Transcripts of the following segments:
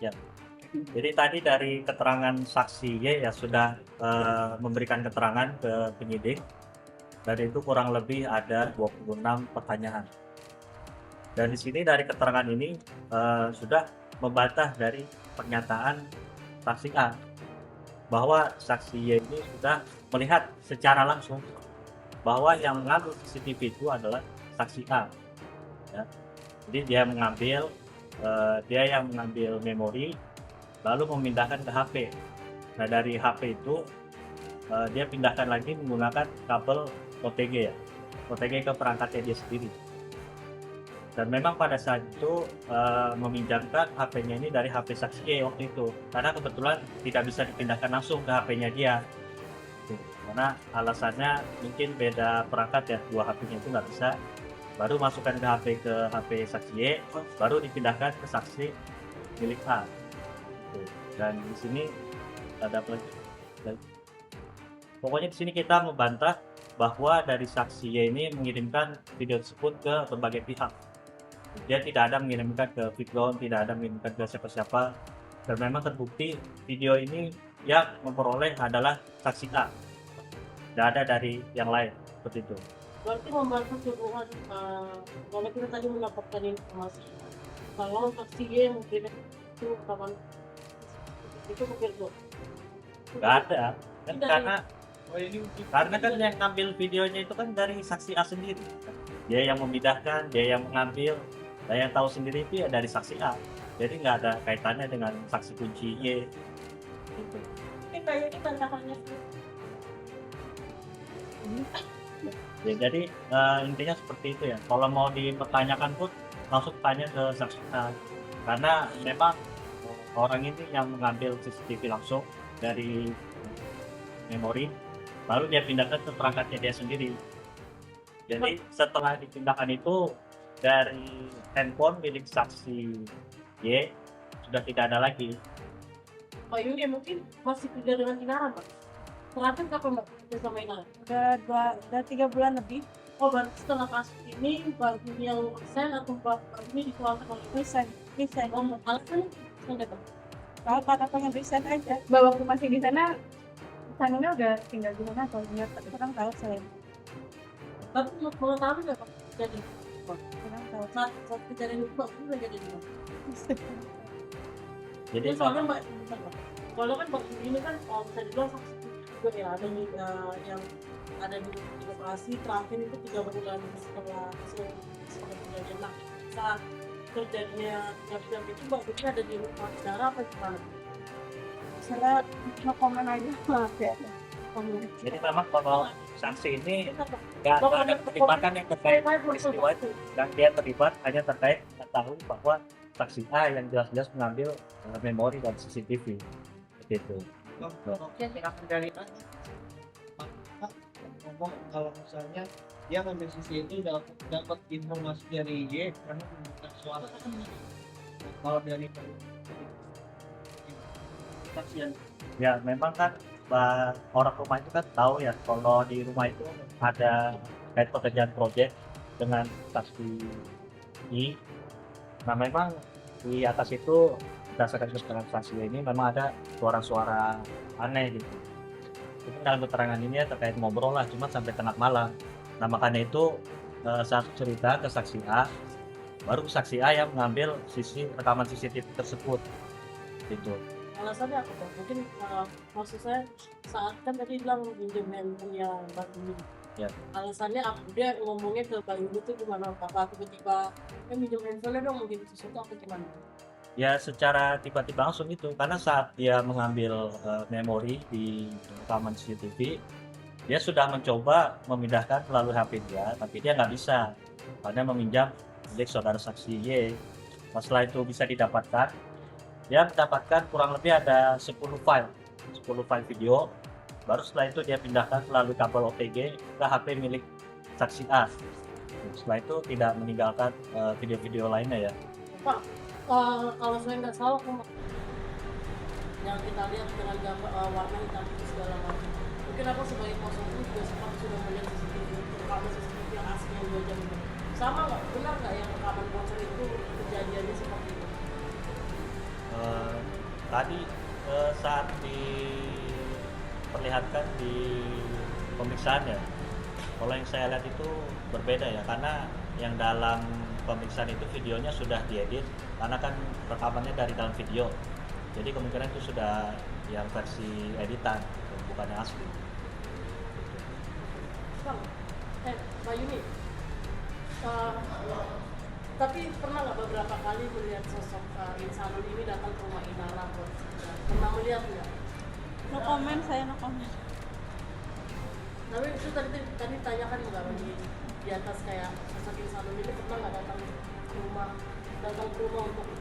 Ya, jadi tadi dari keterangan saksi Y ya sudah, memberikan keterangan ke penyidik, dan itu kurang lebih ada 26 pertanyaan. Dan di sini dari keterangan ini, sudah membantah dari pernyataan saksi A, bahwa saksi Y ini sudah melihat secara langsung bahwa yang mengambil CCTV itu adalah saksi A, ya. Jadi dia yang mengambil memori, lalu memindahkan ke HP. Nah, dari HP itu, dia pindahkan lagi menggunakan kabel OTG ya, OTG ke perangkatnya dia sendiri. Dan memang pada saat itu, meminjamkan HP-nya ini dari HP saksi E waktu itu, karena kebetulan tidak bisa dipindahkan langsung ke HP-nya dia, gitu. Karena alasannya mungkin beda perangkat ya, 2 HP-nya itu nggak bisa, baru masukkan ke HP saksi Y, baru dipindahkan ke saksi milik A, gitu. Dan di sini ada apa lagi? Pokoknya di sini kita membantah bahwa dari saksi Y ini mengirimkan video tersebut ke berbagai pihak. Dia tidak ada mengirimkan ke Fitron, tidak ada mengirimkan ke siapa-siapa, dan memang terbukti video ini yang memperoleh adalah saksi A, tidak ada dari yang lain, seperti itu. Berarti membantah tuduhan, kalau kita tadi mendapatkan informasi kalau saksi Y yang mungkin itu rekaman itu mungkin tuh. Nggak ada, kan Tidak karena Oh ini karena kan yang ngambil videonya itu kan dari saksi A sendiri. Dia yang memindahkan, dia yang mengambil, dan yang tahu sendiri itu ya dari saksi A. Jadi nggak ada kaitannya dengan saksi kunci Y, gitu. Ini kayaknya bantahannya Ya, jadi intinya seperti itu ya. Kalau mau dipertanyakan pun langsung tanya ke saksi A, karena memang orang ini yang mengambil CCTV langsung dari memori, lalu dia pindahkan ke perangkatnya dia sendiri. Jadi setelah dipindahkan itu dari handphone milik saksi Y sudah tidak ada lagi. Pak Yuri mungkin masih kerja dengan Inara, Pak. Terakhir kapan Mbak kerja sama Inara? Udah 3 bulan lebih. Oh, berarti setelah kasus ini Mbak Yuri yang resign atau Mbak Yuri dikeluarkan oleh Resign. Oh, alasan ada Pak? Kalau kata pengen resign aja. Bahwa waktu masih di sana, sananya udah tinggal di sana atau enggak, kurang tahu saya. Tapi mengetahui nggak Pak? Jadi Kurang tahu. saat kejadian itu Mbak Yuri udah jadi di mana? Jadi Soalnya Mbak, soalnya kan Mbak Yuri ini kan kalau bisa dibilang saksi juga ya, ada di yang ada di lokasi terakhir itu 3 bulan setelah kejadian. Nah, saat terjadinya jam-jam itu Mbak Yuri ada di rumah saudara apa gimana? Saya mau komen aja, maaf ya. Komen. jadi memang kalau saksi ini Kita Pak, nggak ada keterlibatan yang terkait peristiwa itu, dan dia terlibat hanya terkait mengetahui bahwa saksi A yang jelas-jelas mengambil memori dan CCTV, begitu. Oke, dari Pak ngomong kalau misalnya dia ngambil sisi itu dapat informasi dari Y karena menggunakan suara. Kalau dari saksian Ya memang kan orang rumah itu kan tahu ya kalau di rumah itu ada kayak pekerjaan proyek dengan saksi I. Nah memang di atas itu berdasarkan keterangan saksi ini memang ada suara-suara aneh gitu. Itu dalam keterangan ini ya terkait ngobrol lah, cuma sampai tengah malam. Nah makanya itu saat cerita ke saksi A, baru saksi A yang mengambil sisi rekaman CCTV tersebut, gitu. alasannya apa Pak? Mungkin maksud saya saat kan tadi bilang pinjam handphonenya Mbak Yuri. Ya. Alasannya apa? Dia ngomongnya ke Mbak Yuri itu gimana? Apa tiba-tiba pinjam handphonenya dong mungkin sesuatu apa gimana? Ya secara tiba-tiba langsung itu, karena saat dia mengambil memori di rekaman CCTV, dia sudah mencoba memindahkan melalui HP dia, tapi dia nggak bisa karena meminjam milik saudara saksi Y. Setelah itu bisa didapatkan, dia mendapatkan kurang lebih ada 10 file video, baru setelah itu dia pindahkan melalui kabel OTG ke HP milik saksi A. Setelah itu tidak meninggalkan video-video lainnya ya. Pak, kalau saya nggak salah yang kita lihat dengan gambar warna hitam itu segala macam. Mungkin aku sebagai kuasa hukum juga sempat sudah melihat CCTV, rekaman CCTV yang asli yang 2 jam itu. Sama nggak? Benar nggak yang rekaman bocor itu kejadiannya seperti itu? Tadi saat diperlihatkan di pemeriksaan ya, kalau yang saya lihat itu berbeda ya, karena yang dalam pemeriksaan itu videonya sudah diedit, karena kan rekamannya dari dalam video, jadi kemungkinan itu sudah yang versi editan, bukan yang asli. Bang, Mbak Yuni, tapi pernah nggak beberapa kali melihat sosok Insanul ini datang ke rumah Inara? Pernah melihat nggak? No comment, saya no comment. Tapi itu tadi tanyakan nggak di atas kayak sosok Insanul ini pernah nggak datang ke rumah untuk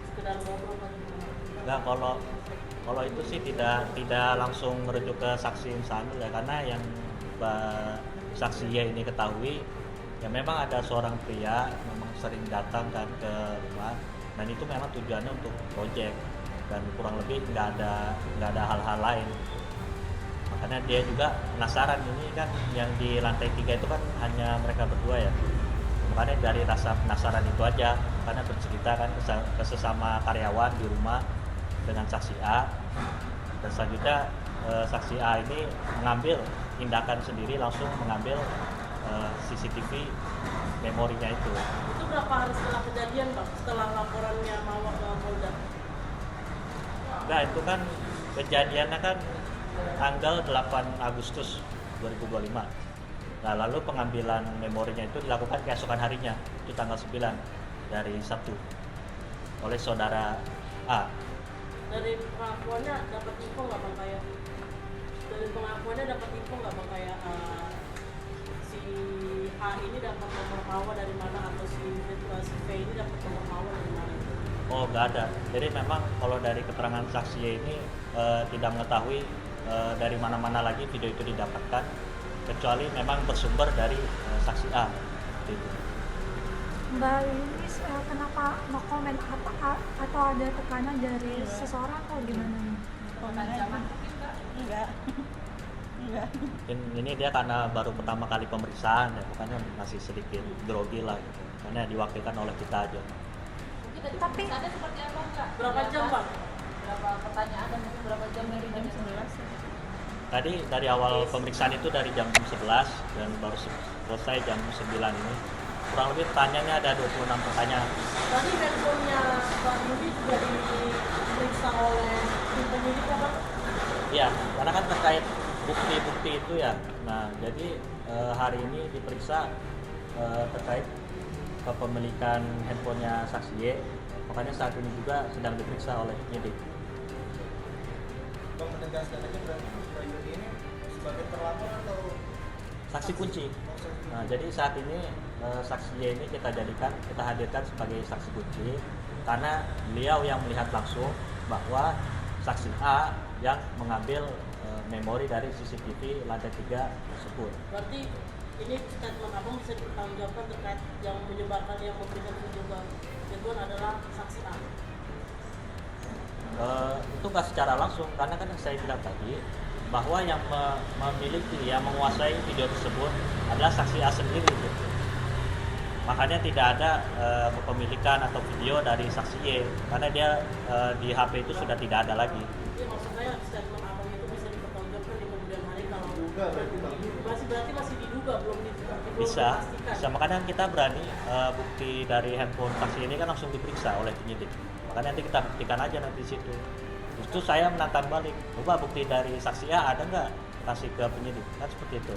sekedar ngobrol atau gimana? Enggak, kalau itu sih tidak langsung merujuk ke saksi Insanul ya, karena yang saksi Y ini ketahui ya memang ada seorang pria memang sering datang kan ke rumah, dan itu memang tujuannya untuk project, dan kurang lebih nggak ada hal-hal lain. Makanya dia juga penasaran, ini kan yang di lantai 3 itu kan hanya mereka berdua ya, makanya dari rasa penasaran itu aja, karena bercerita kan ke sesama karyawan di rumah dengan saksi A, dan selanjutnya saksi A ini mengambil tindakan sendiri, langsung mengambil CCTV memorinya itu. Itu berapa hari setelah kejadian, Bang? Setelah laporannya Mawar ke Polda? Nah, itu kan kejadiannya kan tanggal 8 Agustus 2025. Nah, lalu pengambilan memorinya itu dilakukan keesokan harinya, itu tanggal 9 dari Sabtu, oleh saudara A. Dari pengakuannya dapat info nggak, Bang, kayak si A ini dapat nomor Mawar dari mana, atau si V ini dapat nomor Mawar dari mana? Oh, nggak ada. Jadi memang kalau dari keterangan saksi Y ini tidak mengetahui dari mana-mana lagi video itu didapatkan, kecuali memang bersumber dari saksi A. Gitu. Mbak Yunis, kenapa no comment, atau ada tekanan dari seseorang atau gimana nih? Enggak. Ini dia karena baru pertama kali pemeriksaan ya, makanya masih sedikit grogi lah gitu. Karena diwakilkan oleh kita aja. Tapi seperti apa enggak? Berapa jam, Bang? Berapa pertanyaan dan mungkin berapa jam dari jam 11? Tadi dari awal pemeriksaan itu dari jam 11 dan baru selesai jam 9 ini. Kurang lebih pertanyaannya ada 26 pertanyaan. Tadi handphonenya Mbak Yuni juga diperiksa oleh tim penyidik, Bang? Iya, karena kan terkait bukti-bukti itu ya. Nah, jadi hari ini diperiksa terkait kepemilikan handphonenya saksi Y. Makanya saat ini juga sedang diperiksa oleh penyidik. Bang, menegaskan aja berarti Mbak Yuni ini sebagai terlapor atau Saksi kunci. Nah, jadi saat ini saksi Y ini kita hadirkan sebagai saksi kunci karena beliau yang melihat langsung bahwa saksi A yang mengambil memori dari CCTV lantai 3 tersebut. Berarti ini statement Abang bisa dipertanggungjawabkan terkait yang menyebarkan, yang memberikan video itu adalah saksi A. Itu nggak secara langsung, karena kan yang saya bilang tadi bahwa yang memiliki, yang menguasai video tersebut adalah saksi A sendiri gitu. Makanya tidak ada kepemilikan atau video dari saksi Y, karena dia di HP itu sudah tidak ada lagi. Jadi maksud saya statement Abang itu bisa dipertanggungjawabkan di kemudian hari kalau Diduga berarti, Bang. masih diduga, belum Bisa, dipastikan. makanya kita berani bukti dari handphone saksi ini kan langsung diperiksa oleh penyidik. Makanya nanti kita buktikan aja nanti di situ. Justru saya menantang balik, coba bukti dari saksi A ada nggak, kasih ke penyidik, kan seperti itu.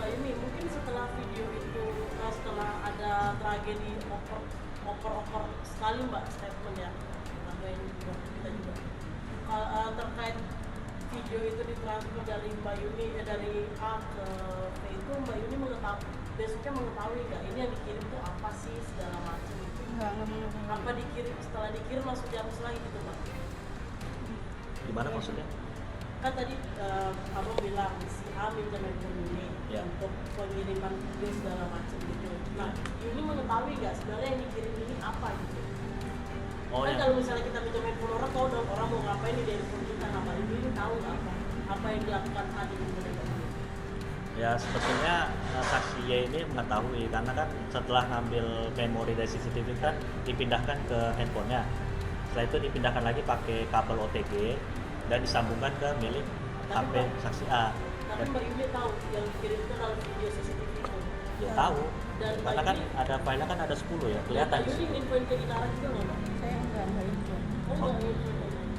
Mbak Yuni, mungkin setelah video itu, setelah ada tragedi oper sekali Mbak statement ya, ada yang juga kita juga terkait video itu ditransfer dari Mbak Yuni, dari A ke V itu, Mbak Yuni besoknya mengetahui nggak ini yang dikirim itu apa sih segala macam itu? Enggak mengetahui. Apa dikirim, setelah dikirim langsung dihapus lagi gitu Mbak? Gimana maksudnya? Kan tadi Abang bilang si A minjem handphone Yuni Ya. untuk pengiriman video segala macam gitu. Nah, Yuni mengetahui nggak sebenarnya yang dikirim ini apa gitu? Oh Kan ya. kalau misalnya kita minjem handphone orang, tahu dong orang mau ngapain di handphone kita, apa ini tahu nggak apa yang dilakukan A di handphone itu? Ya sebetulnya saksi Y ini mengetahui, karena kan setelah ngambil memori dari CCTV kan dipindahkan ke handphonenya. Setelah itu dipindahkan lagi pakai kabel OTG dan disambungkan ke milik HP saksi A. Tapi Mbak Yuni tahu yang dikirim itu adalah video CCTV itu. Dia tahu, Dan karena kan ada filenya kan ada 10 ya, kelihatan Mbak di Yuni situ. infoin ke Dinara juga nggak Mbak? Saya enggak info. Oh enggak.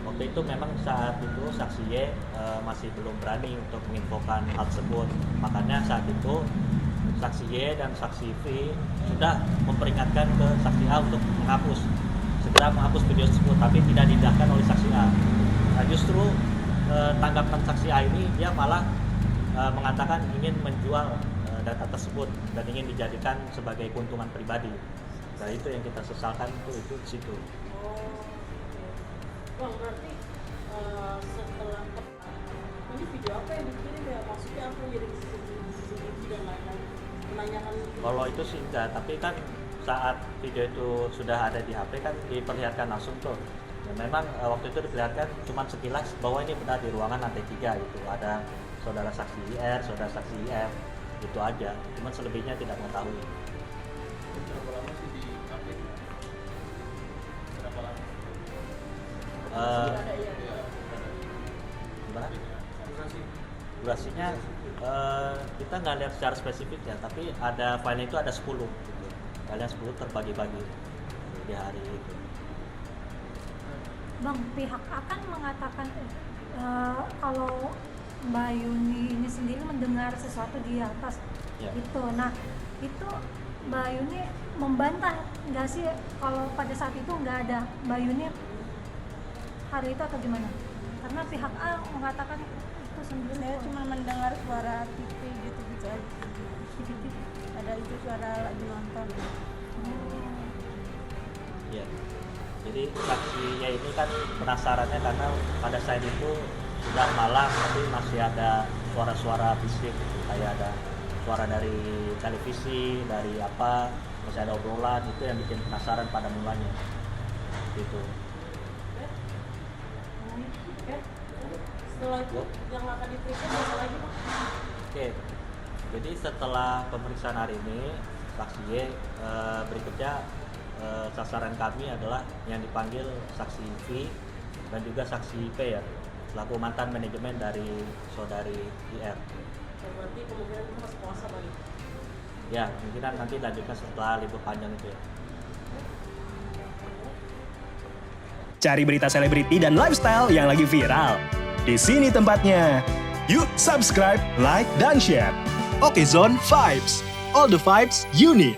Waktu itu memang saat itu saksi Y masih belum berani untuk menginfokan hal tersebut. Makanya saat itu saksi Y dan saksi V sudah memperingatkan ke saksi A untuk segera menghapus video tersebut, tapi tidak diindahkan oleh saksi A. Nah, justru tanggapan saksi A ini dia malah mengatakan ingin menjual data tersebut dan ingin dijadikan sebagai keuntungan pribadi. Nah, itu yang kita sesalkan itu di situ. Oh. Bang, berarti setelah ini video apa yang dikirim ya? Maksudnya apa jadi CCTV dan lain-lain? Menanyakan Kalau itu sih enggak, tapi kan saat video itu sudah ada di HP kan diperlihatkan langsung tuh. Dan memang waktu itu diperlihatkan cuma sekilas bahwa ini benar di ruangan lantai 3 gitu. Ada saudara saksi IR, saudara saksi IF, itu aja. Cuman selebihnya tidak mengetahui. Berapa lama sih di kafe? Berapa lama? ada ya. Gimana? Durasi. Durasinya kita nggak lihat secara spesifik ya, tapi ada filenya itu ada 10 gitu. Filenya 10 terbagi-bagi di hari itu. Bang, pihak akan mengatakan kalau Mbak Yuni ini sendiri mendengar sesuatu di atas Ya. itu. Nah, itu Mbak Yuni membantah nggak sih kalau pada saat itu nggak ada Mbak Yuni hari itu atau gimana? Karena pihak A mengatakan itu sendiri. Saya cuma mendengar suara TV gitu-gitu aja. Ada itu suara lagi nonton. Ya. Jadi saksinya ini kan penasarannya karena pada saat itu sudah malam tapi masih ada suara-suara bisik gitu. Kayak ada suara dari televisi, dari apa, masih ada obrolan, itu yang bikin penasaran pada mulanya gitu. Setelah itu yang akan diperiksa apa lagi Pak? Oke, jadi setelah pemeriksaan hari ini saksi Y berikutnya sasaran kami adalah yang dipanggil saksi V dan juga saksi P ya, selaku mantan manajemen dari saudari IR. Berarti kemungkinan itu masih puasa Pak? Ya, kemungkinan nanti lanjutkan setelah libur panjang itu ya. Cari berita selebriti dan lifestyle yang lagi viral. Di sini tempatnya. Yuk subscribe, like, dan share. Oke Zone Vibes. All the vibes you need.